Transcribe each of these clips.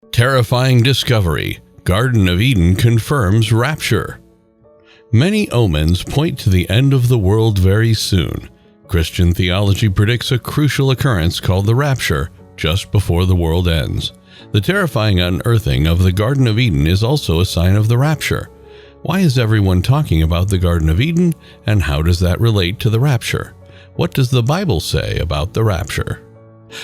Terrifying discovery. Garden of Eden confirms rapture. Many omens point to the end of the world very soon. Christian theology predicts a crucial occurrence called the Rapture just before the world ends. The terrifying unearthing of the Garden of Eden is also a sign of the Rapture. Why is everyone talking about the Garden of Eden, and how does that relate to the Rapture? What does the Bible say about the Rapture?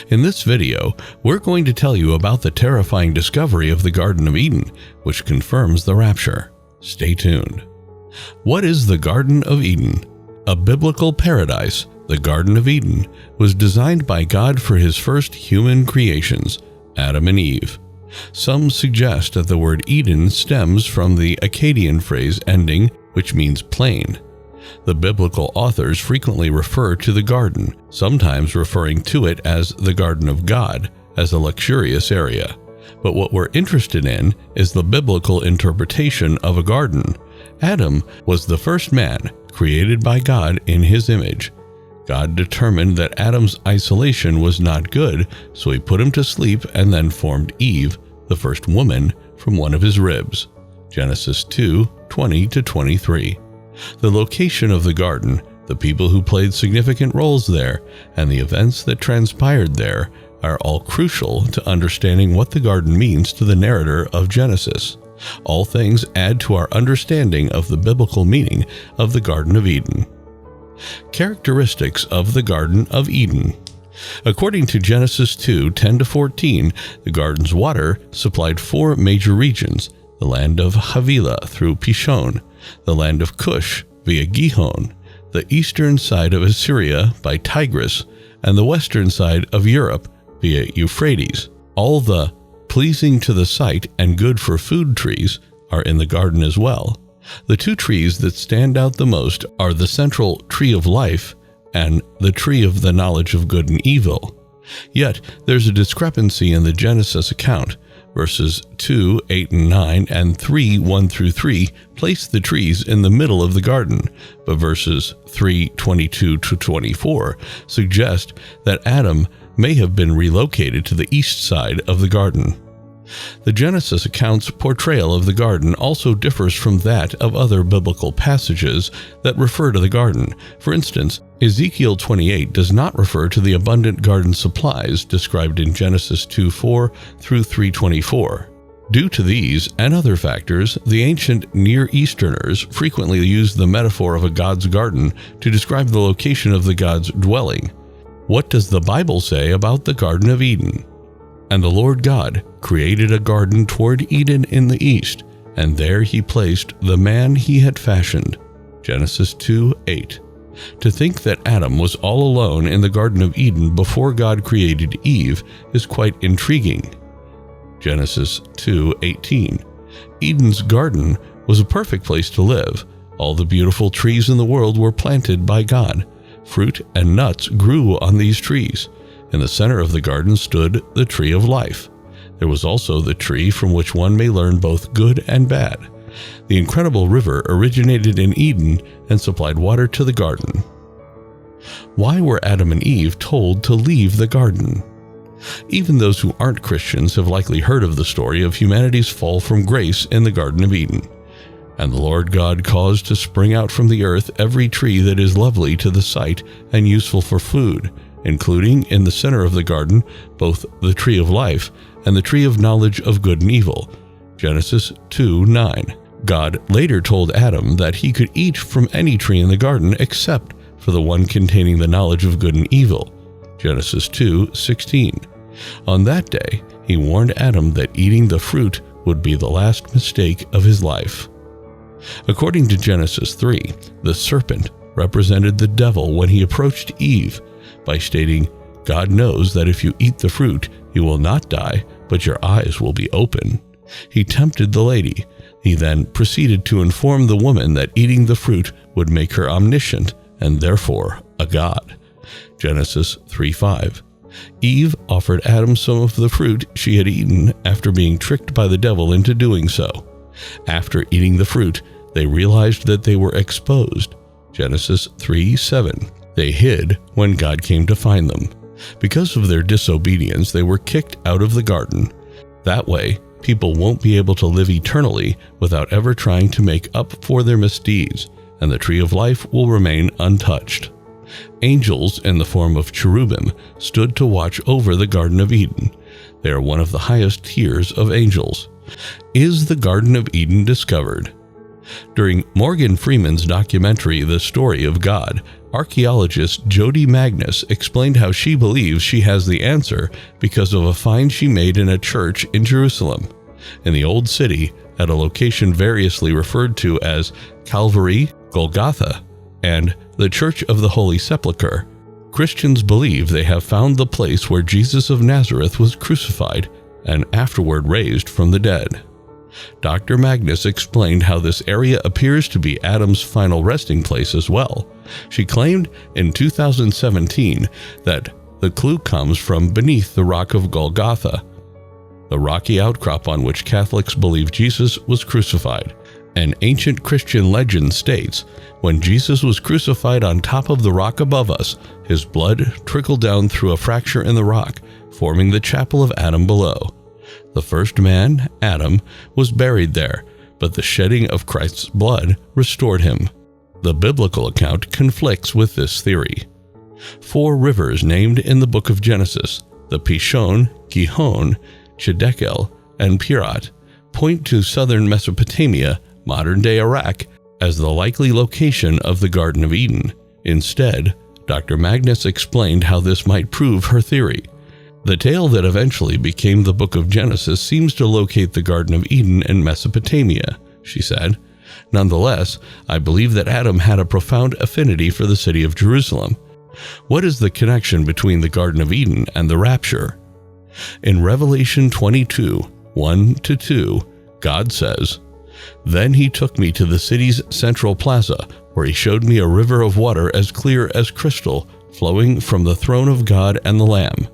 In this video, we're going to tell you about the terrifying discovery of the Garden of Eden, which confirms the Rapture. Stay tuned. What is the Garden of Eden? A biblical paradise, the Garden of Eden, was designed by God for his first human creations, Adam and Eve. Some suggest that the word Eden stems from the Akkadian phrase ending, which means plain. The biblical authors frequently refer to the garden, sometimes referring to it as the Garden of God, as a luxurious area. But what we're interested in is the biblical interpretation of a garden. Adam was the first man created by God in his image. God determined that Adam's isolation was not good, so he put him to sleep and then formed Eve, the first woman, from one of his ribs. Genesis 2:20-23. The location of the garden, the people who played significant roles there, and the events that transpired there are all crucial to understanding what the garden means to the narrator of Genesis. All things add to our understanding of the biblical meaning of the Garden of Eden. Characteristics of the Garden of Eden. According to Genesis 2:10-14, the garden's water supplied four major regions: the land of Havilah through Pishon, the land of Cush via Gihon, the eastern side of Assyria by Tigris, and the western side of Europe via Euphrates. All the pleasing to the sight and good for food trees are in the garden as well. The two trees that stand out the most are the central tree of life and the tree of the knowledge of good and evil. Yet there's a discrepancy in the Genesis account. Verses 2:8-9 and 3:1-3 place the trees in the middle of the garden, but verses 3:22-24 suggest that Adam may have been relocated to the east side of the garden. The Genesis account's portrayal of the garden also differs from that of other biblical passages that refer to the garden. For instance, Ezekiel 28 does not refer to the abundant garden supplies described in Genesis 2:4-3:24. Due to these and other factors, the ancient Near Easterners frequently used the metaphor of a God's garden to describe the location of the God's dwelling. What does the Bible say about the Garden of Eden? And the Lord God created a garden toward Eden in the east, and there he placed the man he had fashioned. Genesis 2:8. To think that Adam was all alone in the Garden of Eden before God created Eve is quite intriguing. Genesis 2:18. Eden's garden was a perfect place to live. All the beautiful trees in the world were planted by God. Fruit and nuts grew on these trees. In the center of the garden stood the tree of life. There was also the tree from which one may learn both good and bad. The incredible river originated in Eden and supplied water to the garden. Why were Adam and Eve told to leave the garden? Even those who aren't Christians have likely heard of the story of humanity's fall from grace in the Garden of Eden. And the Lord God caused to spring out from the earth every tree that is lovely to the sight and useful for food, including in the center of the garden both the tree of life and the tree of knowledge of good and evil. Genesis 2:9. God later told Adam that he could eat from any tree in the garden except for the one containing the knowledge of good and evil. Genesis 2:16. On that day, he warned Adam that eating the fruit would be the last mistake of his life. According to Genesis 3, the serpent represented the devil when he approached Eve by stating, "God knows that if you eat the fruit, you will not die, but your eyes will be open." He tempted the lady. He then proceeded to inform the woman that eating the fruit would make her omniscient and therefore a god. Genesis 3:5. Eve offered Adam some of the fruit she had eaten after being tricked by the devil into doing so. After eating the fruit, they realized that they were exposed. Genesis 3:7. They hid when God came to find them. Because of their disobedience, they were kicked out of the garden. That way, people won't be able to live eternally without ever trying to make up for their misdeeds, and the tree of life will remain untouched. Angels, in the form of cherubim, stood to watch over the Garden of Eden. They are one of the highest tiers of angels. Is the Garden of Eden discovered? During Morgan Freeman's documentary The Story of God, archaeologist Jody Magnus explained how she believes she has the answer because of a find she made in a church in Jerusalem. In the Old City, at a location variously referred to as Calvary, Golgotha, and the Church of the Holy Sepulchre, Christians believe they have found the place where Jesus of Nazareth was crucified and afterward raised from the dead. Dr. Magnus explained how this area appears to be Adam's final resting place as well. She claimed in 2017 that the clue comes from beneath the rock of Golgotha, the rocky outcrop on which Catholics believe Jesus was crucified. An ancient Christian legend states, when Jesus was crucified on top of the rock above us, his blood trickled down through a fracture in the rock, forming the chapel of Adam below. The first man, Adam, was buried there, but the shedding of Christ's blood restored him. The biblical account conflicts with this theory. 4 rivers named in the book of Genesis, the Pishon, Gihon, Chedekel, and Pirat, point to southern Mesopotamia, modern-day Iraq, as the likely location of the Garden of Eden. Instead, Dr. Magnus explained how this might prove her theory. The tale that eventually became the book of Genesis seems to locate the Garden of Eden in Mesopotamia, she said. Nonetheless, I believe that Adam had a profound affinity for the city of Jerusalem. What is the connection between the Garden of Eden and the Rapture? In Revelation 22, 1-2, God says, "Then he took me to the city's central plaza, where he showed me a river of water as clear as crystal, flowing from the throne of God and the Lamb.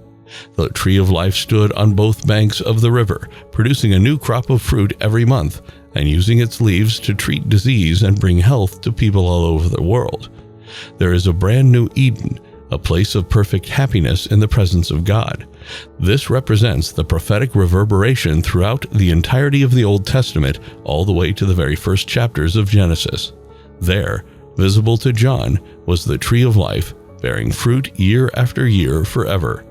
The tree of life stood on both banks of the river, producing a new crop of fruit every month, and using its leaves to treat disease and bring health to people all over the world. There is a brand new Eden, a place of perfect happiness in the presence of God." This represents the prophetic reverberation throughout the entirety of the Old Testament, all the way to the very first chapters of Genesis. There, visible to John, was the tree of life, bearing fruit year after year forever.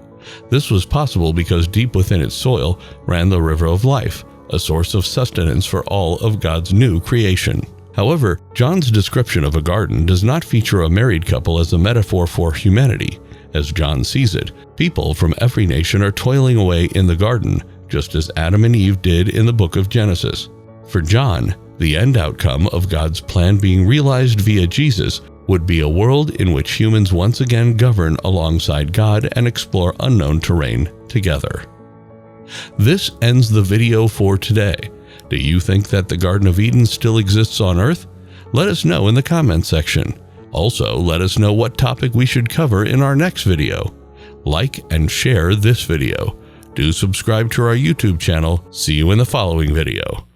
This was possible because deep within its soil ran the river of life, a source of sustenance for all of God's new creation. However, John's description of a garden does not feature a married couple as a metaphor for humanity. As John sees it, people from every nation are toiling away in the garden, just as Adam and Eve did in the book of Genesis. For John, the end outcome of God's plan being realized via Jesus would be a world in which humans once again govern alongside God and explore unknown terrain together. This ends the video for today. Do you think that the Garden of Eden still exists on Earth? Let us know in the comments section. Also, let us know what topic we should cover in our next video. Like and share this video. Do subscribe to our YouTube channel. See you in the following video.